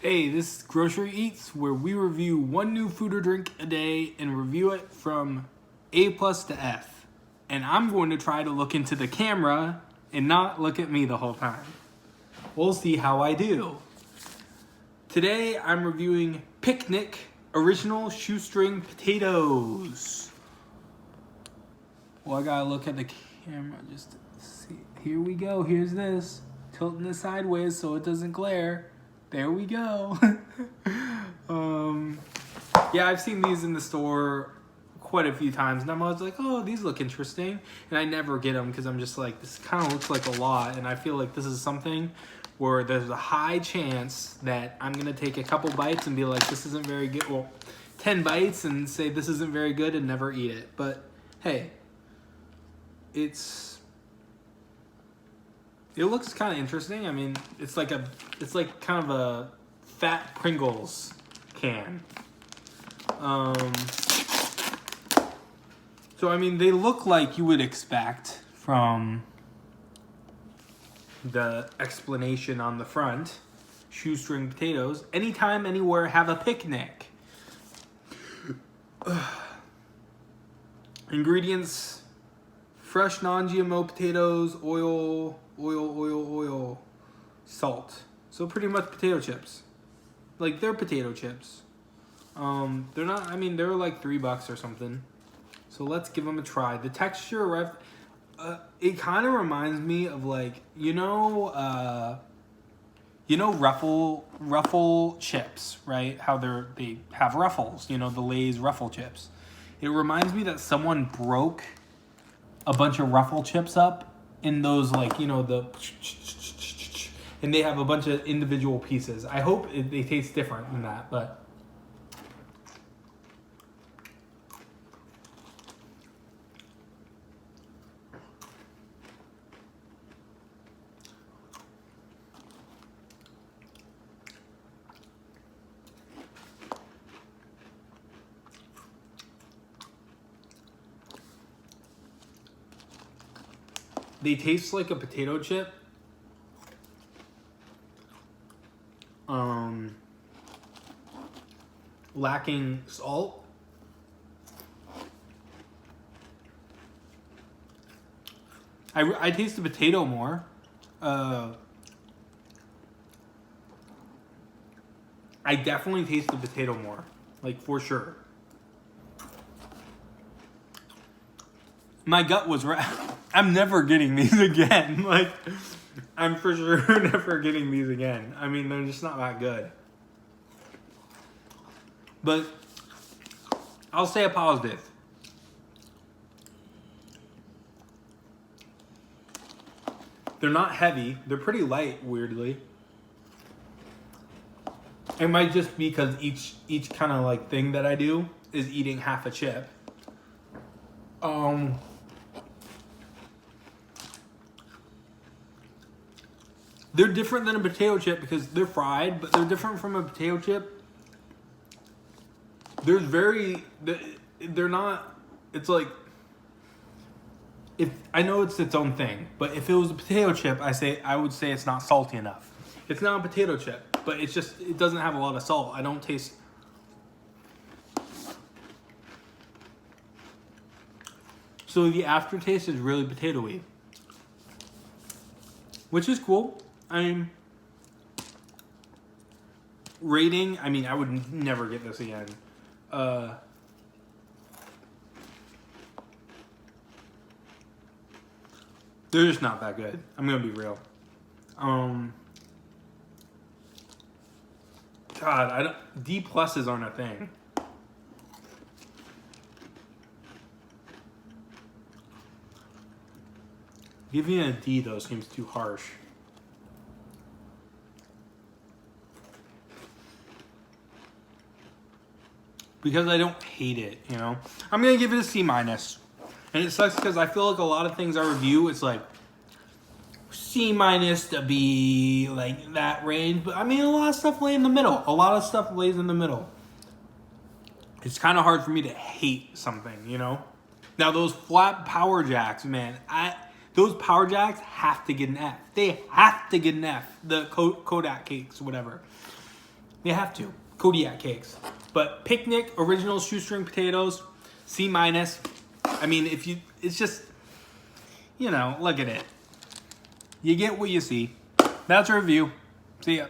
Hey, this is Grocery Eats, where we review one new food or drink a day and review it from A plus to F. And I'm going to try to look into the camera and not look at me the whole time. We'll see how I do. Today I'm reviewing Picnic Original Shoestring Potatoes. Well, I gotta look at the camera just to see. Here we go, here's this. Tilting it sideways so it doesn't glare. There we go. Yeah, I've seen these in the store quite a few times, and I'm always like, oh, these look interesting. And I never get them because I'm just like, this kind of looks like a lot, and I feel like this is something where there's a high chance that I'm going to take a couple bites and be like, this isn't very good. Well, 10 bites and say this isn't very good and never eat it. But hey, it looks kind of interesting. I mean, it's like kind of a fat Pringles can. So I mean, they look like you would expect from the explanation on the front. Shoestring potatoes. Anytime, anywhere, have a picnic. Ingredients: fresh non-GMO potatoes, oil, salt. So pretty much potato chips. Like, they're potato chips. They're not, I mean, they're like $3 or something. So let's give them a try. The texture, it kind of reminds me of like, Ruffle chips, right? How they have ruffles, the Lay's Ruffle chips. It reminds me that someone broke a bunch of Ruffle chips up in those, like, and they have a bunch of individual pieces. I hope they taste different than that, but they taste like a potato chip. Lacking salt. I taste the potato more. I definitely taste the potato more, like, for sure. My gut was right. I'm never getting these again. Like, I'm for sure never getting these again. I mean, they're just not that good. But I'll say a positive. They're not heavy. They're pretty light, weirdly. It might just be because each kind of like thing that I do is eating half a chip. They're different than a potato chip because they're fried, but they're different from a potato chip. They're not, it's like, if I know it's its own thing, but if it was a potato chip, I would say it's not salty enough. It's not a potato chip, but it doesn't have a lot of salt. I don't taste. So the aftertaste is really potatoey, which is cool. I mean, rating, I mean, I would never get this again. They're just not that good. I'm gonna be real. God, D pluses aren't a thing. Giving it a D though seems too harsh. Because I don't hate it, I'm gonna give it a C minus. And it sucks because I feel like a lot of things I review, it's like C minus to B, like that range. But I mean, a lot of stuff lays in the middle. It's kind of hard for me to hate something, Now those flat Power Jacks, man, those Power Jacks have to get an F. They have to get an F. The Kodak cakes, whatever. You have to. Kodiak cakes. But Picnic original shoestring potatoes, C-. I mean, it's just, you know, look at it. You get what you see. That's our review. See ya.